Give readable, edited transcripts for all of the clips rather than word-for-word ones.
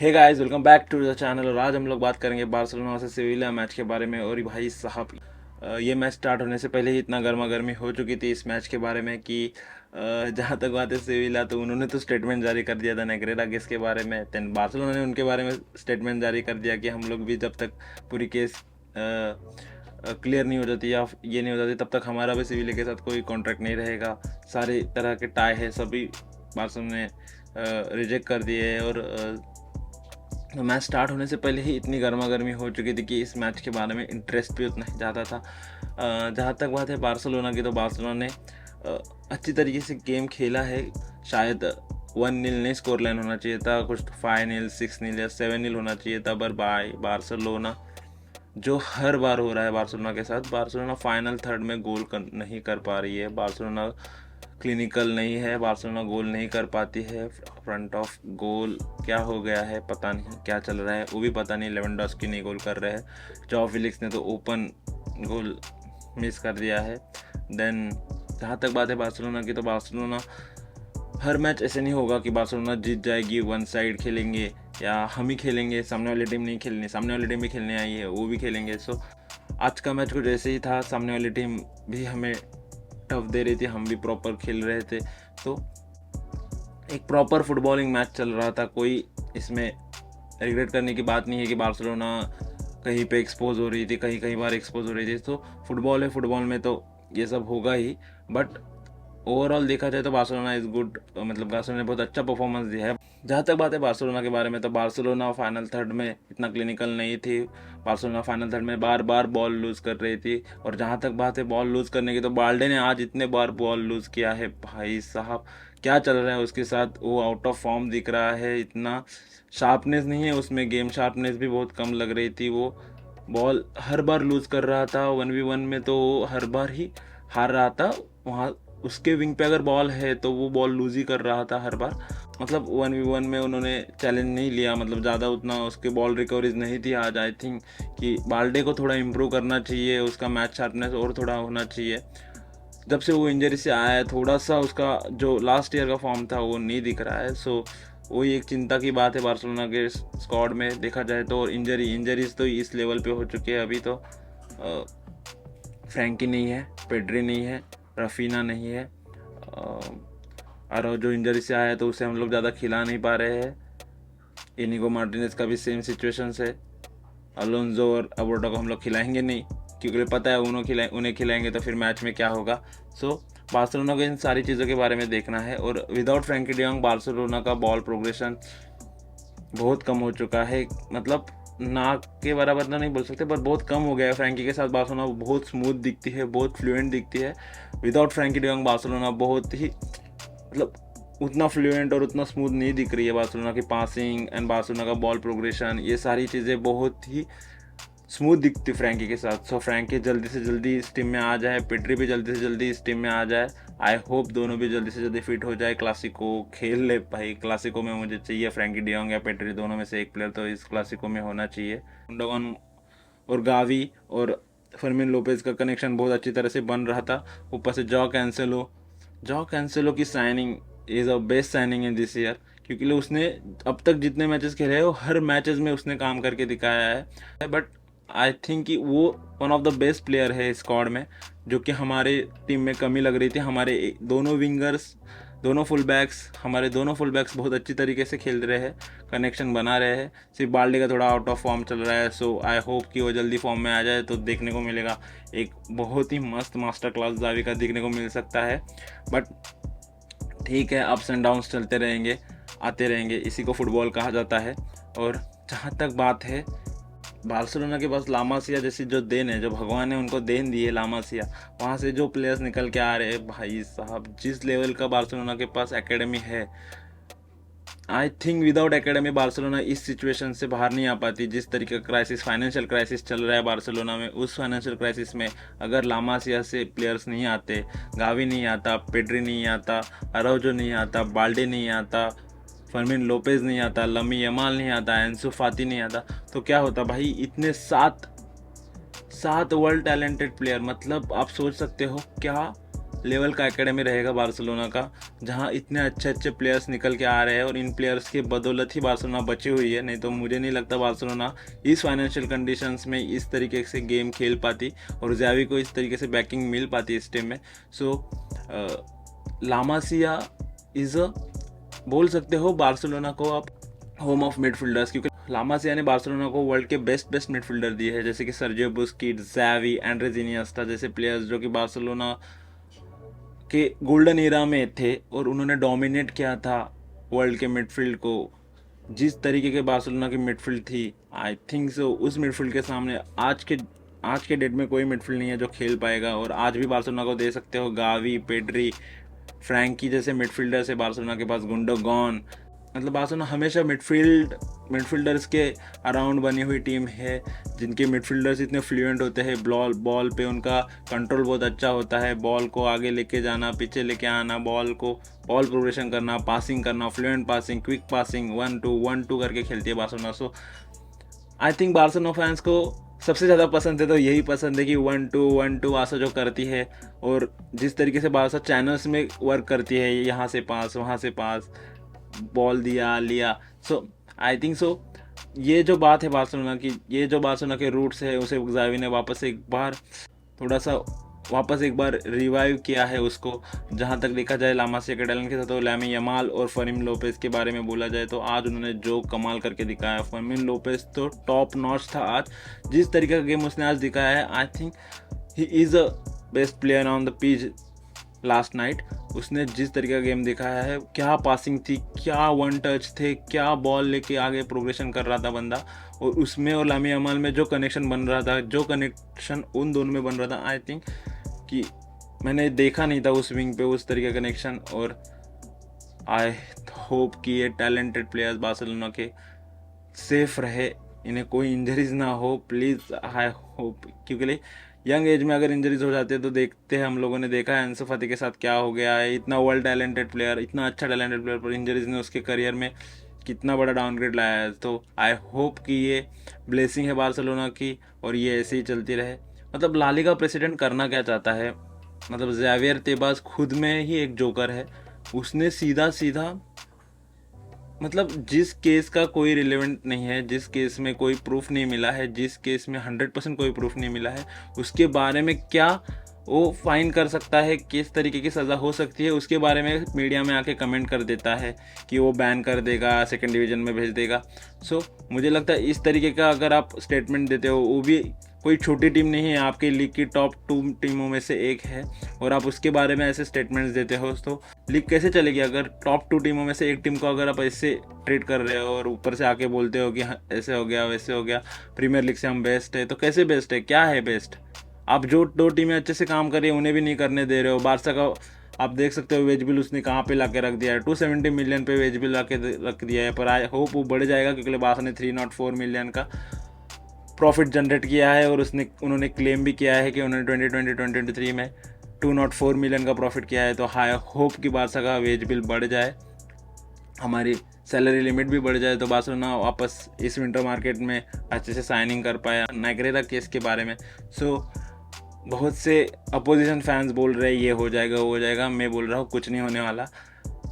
Hey guys, welcome back to the channel. और आज हम लोग बात करेंगे बार्सिलोना से सेविला मैच के बारे में। और भाई साहब, ये मैच स्टार्ट होने से पहले ही इतना गर्मा गर्मी हो चुकी थी इस मैच के बारे में कि जहाँ तक बात है सेविला, तो उन्होंने तो स्टेटमेंट जारी कर दिया था नेग्रेरा केस के बारे में। देन बार्सिलोना ने उनके बारे में स्टेटमेंट जारी कर दिया कि हम लोग भी जब तक पूरी केस क्लियर नहीं हो जाती या ये नहीं हो जाती, तब तक हमारा भी सेविला के साथ कोई कॉन्ट्रैक्ट नहीं रहेगा। सारे तरह के टाई है सभी बार्सिलोना ने रिजेक्ट कर दिए। और मैच स्टार्ट होने से पहले ही इतनी गर्मा गर्मी हो चुकी थी कि इस मैच के बारे में इंटरेस्ट भी उतना ही ज़्यादा था। जहाँ तक बात है बार्सिलोना की, तो बार्सिलोना ने अच्छी तरीके से गेम खेला है। शायद 1-0 नहीं स्कोर लाइन होना चाहिए था, कुछ 5-0, 6-0 या 7-0 होना चाहिए था। पर बार्सिलोना जो हर बार हो रहा है बार्सिलोना के साथ, बार्सिलोना फाइनल थर्ड में गोल नहीं कर पा रही है। बार्सिलोना क्लिनिकल नहीं है, बार्सिलोना गोल नहीं कर पाती है। फ्रंट ऑफ गोल क्या हो गया है पता नहीं, क्या चल रहा है वो भी पता नहीं। लेवेंडोस्की नहीं गोल कर रहे हैं, जॉ फिलिक्स ने तो ओपन गोल मिस कर दिया है। देन जहाँ तक बात है बार्सिलोना की, तो बार्सिलोना हर मैच ऐसे नहीं होगा कि बार्सिलोना जीत जाएगी, वन साइड खेलेंगे या हम ही खेलेंगे, सामने वाली टीम नहीं खेलनी। सामने वाली टीम भी खेलने आई है, वो भी खेलेंगे। सो आज का मैच कुछ ऐसे ही था, सामने वाली टीम भी हमें टफ दे रही थी, हम भी प्रॉपर खेल रहे थे। तो एक प्रॉपर फुटबॉलिंग मैच चल रहा था। कोई इसमें रिग्रेट करने की बात नहीं है कि बार्सिलोना कहीं पे एक्सपोज हो रही थी, कहीं बार एक्सपोज हो रही थी। तो फुटबॉल है, फुटबॉल में तो ये सब होगा ही। बट ओवरऑल देखा जाए तो बार्सिलोना इज़ गुड, मतलब बार्सिलोना ने बहुत अच्छा परफॉर्मेंस दिया है। जहाँ तक बात है बार्सिलोना के बारे में, तो बार्सिलोना फाइनल थर्ड में इतना क्लिनिकल नहीं थी। बार्सिलोना फाइनल थर्ड में बार बार बॉल लूज़ कर रही थी। और जहाँ तक बात है बॉल लूज़ करने की, तो बाल्डे ने आज इतने बार बॉल लूज़ किया है। भाई साहब, क्या चल रहा है उसके साथ, वो आउट ऑफ फॉर्म दिख रहा है। इतना शार्पनेस नहीं है उसमें, गेम शार्पनेस भी बहुत कम लग रही थी। वो बॉल हर बार लूज़ कर रहा था 1v1 में, तो वो हर बार ही हार रहा था। वहाँ उसके विंग पे अगर बॉल है तो वो बॉल लूज ही कर रहा था हर बार। मतलब 1v1 में उन्होंने चैलेंज नहीं लिया, मतलब ज़्यादा उतना उसके बॉल रिकवरीज नहीं थी आज। आई थिंक कि बाल्डे को थोड़ा इम्प्रूव करना चाहिए, उसका मैच शार्पनेस और थोड़ा होना चाहिए। जब से वो इंजरी से आया है, थोड़ा सा उसका जो लास्ट ईयर का फॉर्म था वो नहीं दिख रहा है। सो वही एक चिंता की बात है बार्सिलोना के स्क्वाड में देखा जाए तो। और इंजरीज तो इस लेवल पे हो चुके हैं अभी। तो फ्रैंकी नहीं है, पेड्री नहीं है, रफीना नहीं है, और जो इंजरी से आया है तो उसे हम लोग ज़्यादा खिला नहीं पा रहे हैं। इनिगो मार्टिनेज का भी सेम सिचुएशन है। अलोंजो और अबोर्डो को हम लोग खिलाएंगे नहीं, क्योंकि पता है उन्हें खिलाएंगे तो फिर मैच में क्या होगा। सो बार्सिलोना को इन सारी चीज़ों के बारे में देखना है। और without Frenkie de Jong Barcelona का बॉल प्रोग्रेशन बहुत कम हो चुका है। मतलब ना के बराबर तो नहीं बोल सकते, पर बहुत कम हो गया है। फ्रैंकी के साथ बार्सिलोना बहुत स्मूथ दिखती है, बहुत फ्लुएंट दिखती है। Without Frenkie de Jong Barcelona बहुत ही, मतलब उतना फ्लुएंट और उतना स्मूथ नहीं दिख रही है। बार्सिलोना की पासिंग एंड बार्सिलोना का बॉल प्रोग्रेशन, ये सारी चीज़ें बहुत ही स्मूथ दिखती फ्रैंकी के साथ। सो फ्रैंकी जल्दी से जल्दी इस टीम में आ जाए, पेड्री भी जल्दी से जल्दी इस टीम में आ जाए। आई होप दोनों भी जल्दी से जल्दी फिट हो जाए, क्लासिको खेल ले भाई। क्लासिको में मुझे चाहिए फ्रैंकी डी यॉन्ग या पेड्री, दोनों में से एक प्लेयर तो इस क्लासिको में होना चाहिए। गुंडोगन और गावी और फर्मिन लोपेज का कनेक्शन बहुत अच्छी तरह से बन रहा था। ऊपर से जॉ कैंसेलो की signing is a best signing in this year, क्योंकि उसने अब तक जितने मैचेस खेले हैं वो हर मैचेस में उसने काम करके दिखाया है। बट आई थिंक कि वो one of the best player है स्क्वाड में, जो कि हमारे टीम में कमी लग रही थी। हमारे दोनों विंगर्स, हमारे दोनों फुल बैक्स बहुत अच्छी तरीके से खेल रहे हैं, कनेक्शन बना रहे हैं। सिर्फ बाल्डे का थोड़ा आउट ऑफ फॉर्म चल रहा है। सो आई होप कि वो जल्दी फॉर्म में आ जाए तो देखने को मिलेगा एक बहुत ही मस्त मास्टर क्लास जावी का देखने को मिल सकता है। बट ठीक है, अप्स एंड डाउन्स चलते रहेंगे, आते रहेंगे, इसी को फुटबॉल कहा जाता है। और जहाँ तक बात है बार्सिलोना के पास लामासिया जैसी जो देन है, जो भगवान ने उनको देन दी है, लामासिया, वहाँ से जो प्लेयर्स निकल के आ रहे हैं भाई साहब, जिस लेवल का बार्सिलोना के पास एकेडमी है, I think without academy Barcelona इस सिचुएशन से बाहर नहीं आ पाती। जिस तरीके का क्राइसिस, फाइनेंशियल क्राइसिस चल रहा है बार्सिलोना में, उस फाइनेंशियल क्राइसिस में अगर लामासिया से प्लेयर्स नहीं आते, गावी नहीं आता, पेड्री नहीं आता, अराउजो नहीं आता, बाल्डे नहीं आता, फर्मिन लोपेज नहीं आता, लमी यमाल नहीं आता, एंसु फाती नहीं आता, तो क्या होता भाई। इतने सात वर्ल्ड टैलेंटेड प्लेयर, मतलब आप सोच सकते हो क्या लेवल का एकेडमी रहेगा बार्सिलोना का, जहां इतने अच्छे अच्छे प्लेयर्स निकल के आ रहे हैं और इन प्लेयर्स की बदौलत ही बार्सिलोना बची हुई है। नहीं तो मुझे नहीं लगता बार्सिलोना इस फाइनेंशियल कंडीशंस में इस तरीके से गेम खेल पाती और ज़ावी को इस तरीके से बैकिंग मिल पाती इस टीम में। सो ला मासिया इज़ बोल सकते हो बार्सिलोना को आप होम ऑफ मिडफील्डर्स, क्योंकि ला मासिया ने बार्सिलोना को वर्ल्ड के बेस्ट मिडफील्डर दिए हैं, जैसे कि Sergio Busquets, Xavi, Andres Iniesta जैसे प्लेयर्स जो कि बार्सिलोना के गोल्डन एरा में थे और उन्होंने डोमिनेट किया था वर्ल्ड के मिडफील्ड को। जिस तरीके के बार्सिलोना की मिडफील्ड थी, आई थिंक सो उस मिडफील्ड के सामने आज के डेट में कोई मिडफील्ड नहीं है जो खेल पाएगा। और आज भी बार्सिलोना को दे सकते हो गावी, पेड्री, फ्रैंकी जैसे मिडफील्डर्स है बार्सिलोना के पास, गुंडोगॉन। मतलब बार्सिलोना हमेशा मिडफील्डर्स के अराउंड बनी हुई टीम है, जिनके मिडफील्डर्स इतने फ्लुएंट होते हैं, बॉल पे उनका कंट्रोल बहुत अच्छा होता है, बॉल को आगे लेके जाना, पीछे लेके आना, बॉल प्रोग्रेशन करना, पासिंग करना, फ्लुएंट पासिंग, क्विक पासिंग, 1-2 करके खेलती है Barcelona. So I think Barcelona fans को सबसे ज़्यादा पसंद है तो यही पसंद है कि 1-2 आशा जो करती है, और जिस तरीके से बार्सा चैनल्स में वर्क करती है, यहाँ से पास वहाँ से पास, बॉल दिया लिया। सो आई थिंक सो ये जो बात है बार्सिलोना की, ये जो बार्सिलोना के रूट्स है, उसे ज़ावी ने वापस एक बार रिवाइव किया है उसको। जहाँ तक देखा जाए ला मासिया के टैलेंट के साथ, तो लामी यमाल और फर्मिन लोपेस के बारे में बोला जाए तो आज उन्होंने जो कमाल करके दिखाया। फर्मिन लोपेस तो टॉप नॉच था आज, जिस तरीके का गेम उसने आज दिखाया है। I think he is a best player on the pitch last night. उसने जिस तरीके का गेम दिखाया है, क्या पासिंग थी, क्या वन टच थे, क्या बॉल लेके आगे प्रोग्रेशन कर रहा था बंदा, और उसमें और लामी यमाल में जो कनेक्शन बन रहा था, जो कनेक्शन उन दोनों में बन रहा था, आई थिंक कि मैंने देखा नहीं था उस विंग पे उस तरीके का कनेक्शन। और आई होप कि ये टैलेंटेड प्लेयर्स बार्सिलोना के सेफ रहे, इन्हें कोई इंजरीज ना हो प्लीज़, आई होप। क्योंकि यंग एज में अगर इंजरीज हो जाती है तो देखते हैं, हम लोगों ने देखा है अंसु फाती के साथ क्या हो गया है। इतना वर्ल्ड टैलेंटेड प्लेयर, इतना अच्छा टैलेंटेड प्लेयर, पर इंजरीज ने उसके करियर में कितना बड़ा डाउनग्रेड लाया है। तो आई होप कि ये ब्लेसिंग है बार्सिलोना की और ये ऐसे ही चलती रहे। मतलब ला लीगा प्रेसिडेंट करना क्या चाहता है, मतलब ज़ावियर तेबास खुद में ही एक जोकर है। उसने सीधा मतलब जिस केस का कोई रिलेवेंट नहीं है, जिस केस में कोई प्रूफ नहीं मिला है, जिस केस में 100% कोई प्रूफ नहीं मिला है, उसके बारे में क्या वो फाइन कर सकता है, किस तरीके की सज़ा हो सकती है, उसके बारे में मीडिया में आके कमेंट कर देता है कि वो बैन कर देगा, सेकंड डिवीज़न में भेज देगा। सो मुझे लगता है इस तरीके का अगर आप स्टेटमेंट देते हो, वो भी कोई छोटी टीम नहीं है, आपकी लीग की टॉप 2 टीमों में से एक है, और आप उसके बारे में ऐसे स्टेटमेंट्स देते हो, तो लीग कैसे चलेगी? अगर टॉप 2 टीमों में से एक टीम को अगर आप ऐसे ट्रीट कर रहे हो और ऊपर से आके बोलते हो कि हाँ, ऐसे हो गया वैसे हो गया, प्रीमियर लीग से हम बेस्ट है, तो कैसे बेस्ट है, क्या है बेस्ट? आप जो 2 टीमें अच्छे से काम कर रही है उन्हें भी नहीं करने दे रहे हो। बार्सा का आप देख सकते हो वेज बिल उसने कहाँ पे ला के रख दिया है, 270 मिलियन पे वेज बिल ला के रख दिया है, पर आई होप वो बढ़ जाएगा, क्योंकि बार्सा ने 304 मिलियन का प्रॉफिट जनरेट किया है, और उन्होंने क्लेम भी किया है कि उन्होंने 2020-2023 में 204 मिलियन का प्रॉफिट किया है। तो हाई होप कि बार्सा का वेज बिल बढ़ जाए, हमारी सैलरी लिमिट भी बढ़ जाए, तो बार्सिलोना वापस इस विंटर मार्केट में अच्छे से साइनिंग कर पाया। नेग्रेरा केस के बारे में बहुत से अपोजिशन फैंस बोल रहे हैं ये हो जाएगा वो हो जाएगा, मैं बोल रहा हूँ कुछ नहीं होने वाला।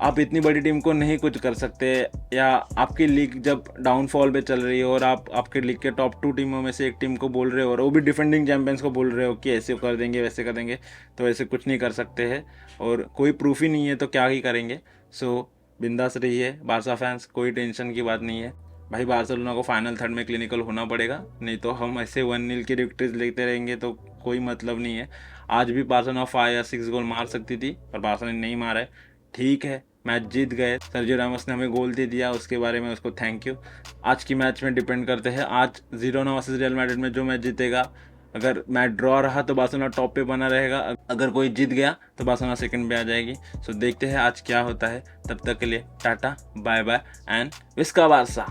आप इतनी बड़ी टीम को नहीं कुछ कर सकते, या आपकी लीग जब डाउनफॉल पे चल रही है और आप आपके लीग के टॉप 2 टीमों में से एक टीम को बोल रहे हो, और वो भी डिफेंडिंग चैंपियंस को बोल रहे हो कि ऐसे कर देंगे वैसे कर देंगे, तो ऐसे कुछ नहीं कर सकते हैं, और कोई प्रूफ ही नहीं है तो क्या ही करेंगे। सो बिंदास रहिए बार्सा फैंस, कोई टेंशन की बात नहीं है भाई। बार्सिलोना को फाइनल थर्ड में क्लिनिकल होना पड़ेगा, नहीं तो हम ऐसे 1-0 की विक्ट्रीज लेते रहेंगे तो कोई मतलब नहीं है। आज भी बार्सिलोना 5 या 6 गोल मार सकती थी, पर बार्सा ने नहीं मारा है। ठीक है, मैच जीत गए, सर्जियो रामोस ने हमें गोल दे दिया, उसके बारे में उसको थैंक यू। आज की मैच में डिपेंड करते हैं, आज जिरोना वर्सेस रियल मैड्रिड में जो मैच जीतेगा, अगर मैच ड्रॉ रहा तो बार्सिलोना टॉप पे बना रहेगा, अगर कोई जीत गया तो बार्सिलोना सेकंड पे आ जाएगी। सो देखते हैं आज क्या होता है, तब तक के लिए tata bye bye and visca Barca.